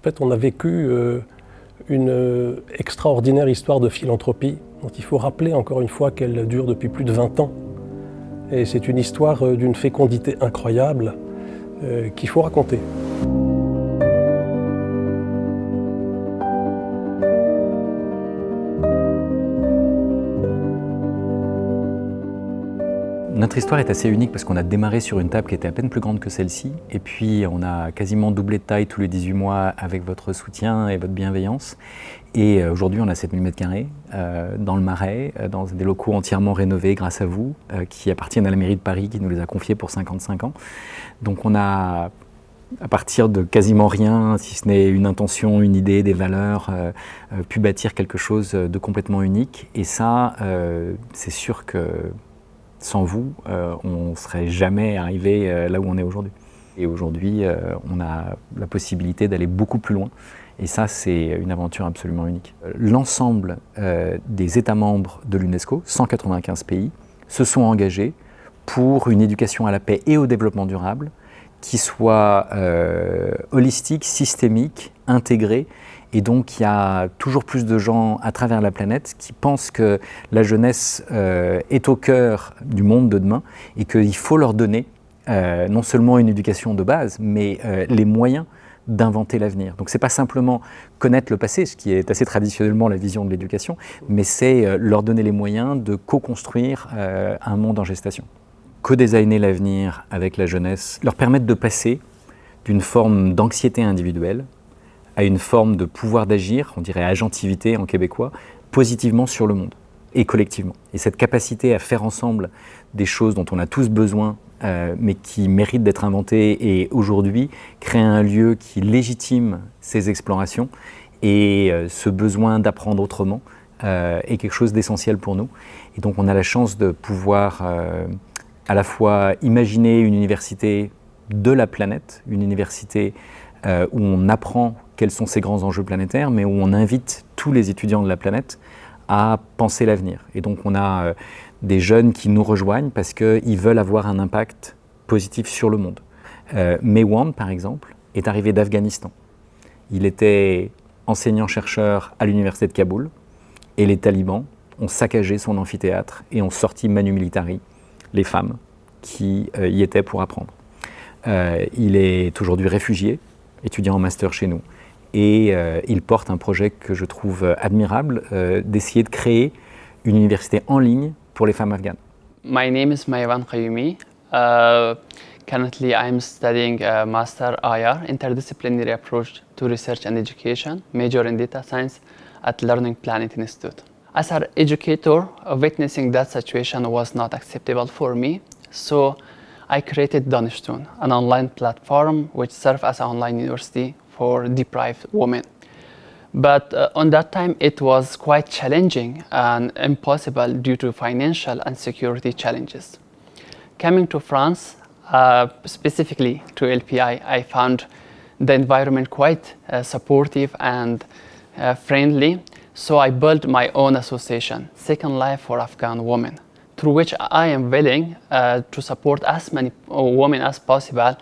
fait, on a vécu une extraordinaire histoire de philanthropie dont il faut rappeler encore une fois qu'elle dure depuis plus de 20 ans. Et c'est une histoire d'une fécondité incroyable qu'il faut raconter. Notre histoire est assez unique parce qu'on a démarré sur une table qui était à peine plus grande que celle-ci et puis on a quasiment doublé de taille tous les 18 mois avec votre soutien et votre bienveillance. Et aujourd'hui on a 7000 m² dans le Marais, dans des locaux entièrement rénovés grâce à vous, qui appartiennent à la mairie de Paris qui nous les a confiés pour 55 ans. Donc on a, à partir de quasiment rien, si ce n'est une intention, une idée, des valeurs, pu bâtir quelque chose de complètement unique. Et ça, c'est sûr que sans vous, on ne serait jamais arrivé là où on est aujourd'hui. Et aujourd'hui, on a la possibilité d'aller beaucoup plus loin. Et ça, c'est une aventure absolument unique. L'ensemble des États membres de l'UNESCO, 195 pays, se sont engagés pour une éducation à la paix et au développement durable qui soit holistique, systémique, intégrée. Et donc il y a toujours plus de gens à travers la planète qui pensent que la jeunesse est au cœur du monde de demain et qu'il faut leur donner non seulement une éducation de base, mais les moyens d'inventer l'avenir. Donc c'est pas simplement connaître le passé, ce qui est assez traditionnellement la vision de l'éducation, mais c'est leur donner les moyens de co-construire un monde en gestation. Co-designer l'avenir avec la jeunesse, leur permettre de passer d'une forme d'anxiété individuelle à une forme de pouvoir d'agir, on dirait agentivité en québécois, positivement sur le monde et collectivement. Et cette capacité à faire ensemble des choses dont on a tous besoin, mais qui méritent d'être inventées, et aujourd'hui créer un lieu qui légitime ces explorations et ce besoin d'apprendre autrement est quelque chose d'essentiel pour nous. Et donc on a la chance de pouvoir à la fois imaginer une université de la planète, une université où on apprend quels sont ces grands enjeux planétaires, mais où on invite tous les étudiants de la planète à penser l'avenir. Et donc on a des jeunes qui nous rejoignent parce qu'ils veulent avoir un impact positif sur le monde. Mewand, par exemple, est arrivé d'Afghanistan. Il était enseignant-chercheur à l'université de Kaboul, et les talibans ont saccagé son amphithéâtre et ont sorti Manu Militari, les femmes qui y étaient pour apprendre. Il est aujourd'hui réfugié, étudiant en master chez nous. Et il porte un projet que je trouve admirable, d'essayer de créer une université en ligne pour les femmes afghanes. My name is Mewand Qayoumi. Currently I'm studying a Master IR, Interdisciplinary Approach to Research and Education, major in data science at Learning Planet Institute. As an educator, witnessing that situation was not acceptable for me, so I created Danishtoon, an online platform which serves as an online university for deprived women. But on that time it was quite challenging and impossible due to financial and security challenges. Coming to France, specifically to LPI, I found the environment quite supportive and friendly, so I built my own association, Second Life for Afghan Women, through which I am willing to support as many women as possible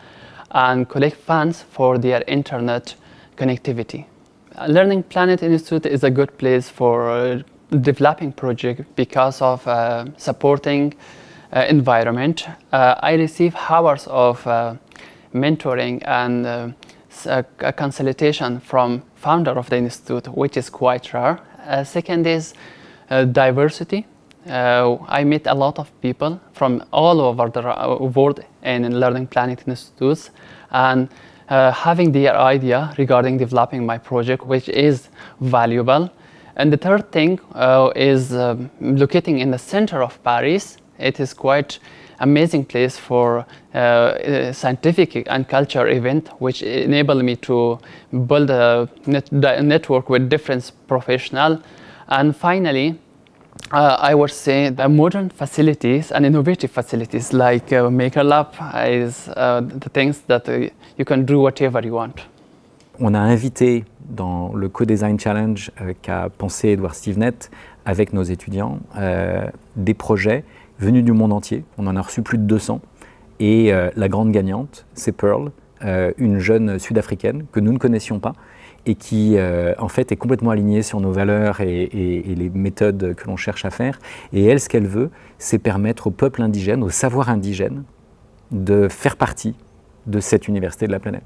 and collect funds for their internet connectivity. Learning Planet Institute is a good place for developing projects because of supporting environment. I receive hours of mentoring and a consultation from founder of the institute, which is quite rare. Second is diversity. I met a lot of people from all over the world in Learning Planet Institutes, and having their idea regarding developing my project, which is valuable. And the third thing is locating in the center of Paris. It is quite amazing place for scientific and culture event, which enable me to build a network with different professionals. And finally, I would say the modern facilities and innovative facilities like Maker Lab is the things that you can do whatever you want. On a invité dans le Co-Design Challenge qu'a pensé Edward Stevenett avec nos étudiants des projets venus du monde entier. On en a reçu plus de 200 et la grande gagnante, c'est Pearl, une jeune sud-africaine que nous ne connaissions pas et qui en fait est complètement alignée sur nos valeurs et les méthodes que l'on cherche à faire. Et elle, ce qu'elle veut, c'est permettre au peuple indigène, au savoir indigène, de faire partie de cette université de la planète.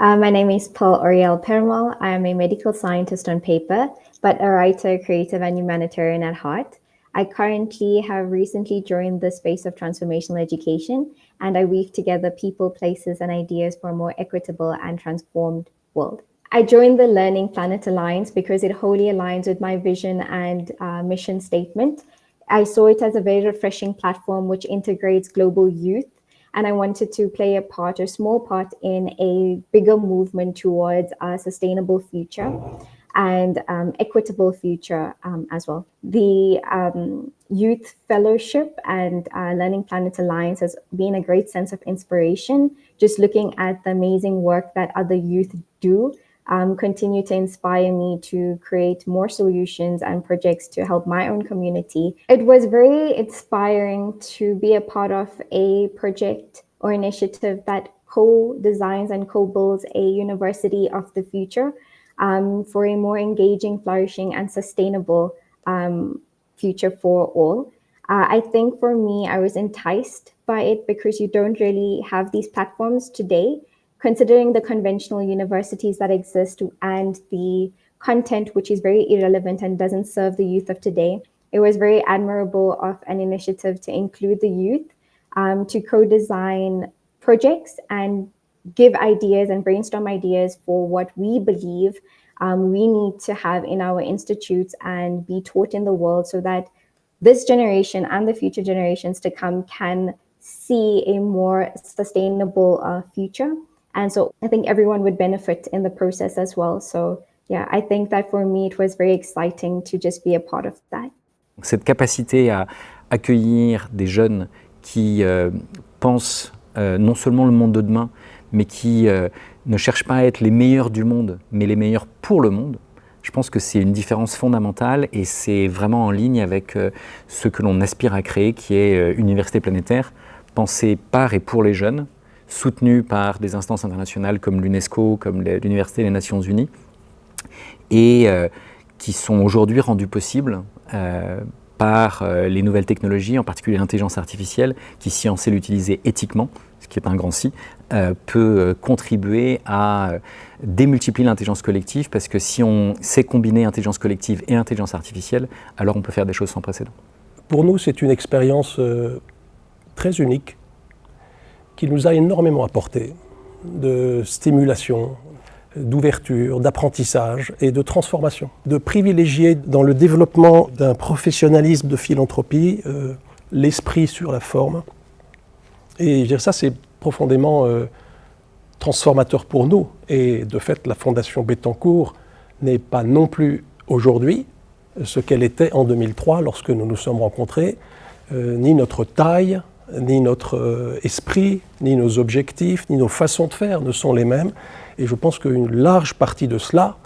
My name is Paul Oriel Permal. I am a medical scientist on paper, but a writer, creative, and humanitarian at heart. I currently have recently joined the space of transformational education, and I weave together people, places, and ideas for a more equitable and transformed world. I joined the Learning Planet Alliance because it wholly aligns with my vision and mission statement. I saw it as a very refreshing platform which integrates global youth, and I wanted to play a part, a small part, in a bigger movement towards a sustainable future and equitable future as well. The Youth Fellowship and Learning Planet Alliance has been a great sense of inspiration. Just looking at the amazing work that other youth do continue to inspire me to create more solutions and projects to help my own community. It was very inspiring to be a part of a project or initiative that co-designs and co-builds a university of the future for a more engaging, flourishing, and sustainable future for all. I think for me, I was enticed by it because you don't really have these platforms today, considering the conventional universities that exist and the content which is very irrelevant and doesn't serve the youth of today. It was very admirable of an initiative to include the youth, to co-design projects and give ideas and brainstorm ideas for what we believe we need to have in our institutes and be taught in the world so that this generation and the future generations to come can see a more sustainable future. And so I think everyone would benefit in the process as well. So yeah, I think that for me, it was very exciting to just be a part of that. Cette capacité à accueillir des jeunes qui pensent non seulement le monde de demain, mais qui ne cherchent pas à être les meilleurs du monde, mais les meilleurs pour le monde, je pense que c'est une différence fondamentale et c'est vraiment en ligne avec ce que l'on aspire à créer, qui est Université Planétaire, pensée par et pour les jeunes, soutenue par des instances internationales comme l'UNESCO, comme l'Université des Nations Unies, et qui sont aujourd'hui rendues possibles par les nouvelles technologies, en particulier l'intelligence artificielle, qui, si on sait l'utiliser éthiquement, ce qui est un grand si, peut contribuer à démultiplier l'intelligence collective, parce que si on sait combiner intelligence collective et intelligence artificielle, alors on peut faire des choses sans précédent. Pour nous, c'est une expérience très unique qui nous a énormément apporté de stimulation, d'ouverture, d'apprentissage et de transformation. De privilégier dans le développement d'un professionnalisme de philanthropie l'esprit sur la forme. Et je dirais ça, c'est profondément transformateur pour nous. Et de fait, la Fondation Bettencourt n'est pas non plus aujourd'hui ce qu'elle était en 2003 lorsque nous nous sommes rencontrés, ni notre taille, ni notre esprit, ni nos objectifs, ni nos façons de faire ne sont les mêmes. Et je pense qu'une large partie de cela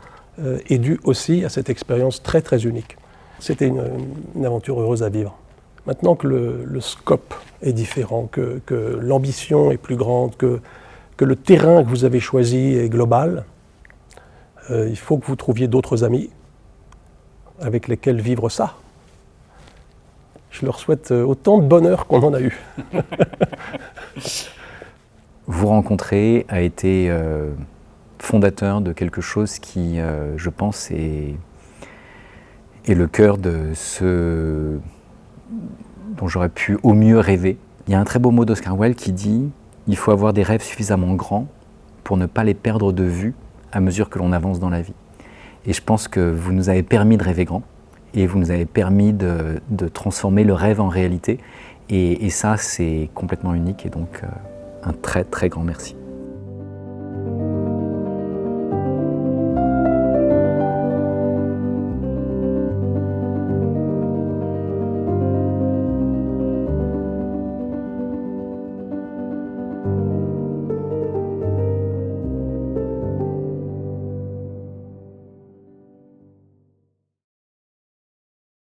est due aussi à cette expérience très très unique. C'était une aventure heureuse à vivre. Maintenant que le scope est différent, que l'ambition est plus grande, que le terrain que vous avez choisi est global, il faut que vous trouviez d'autres amis avec lesquels vivre ça. Je leur souhaite autant de bonheur qu'on en a eu. Vous rencontrer a été fondateur de quelque chose qui, je pense, est le cœur de ce dont j'aurais pu au mieux rêver. Il y a un très beau mot d'Oscar Wilde qui dit « Il faut avoir des rêves suffisamment grands pour ne pas les perdre de vue à mesure que l'on avance dans la vie. » Et je pense que vous nous avez permis de rêver grand et vous nous avez permis de transformer le rêve en réalité. Et ça, c'est complètement unique et donc un très très grand merci.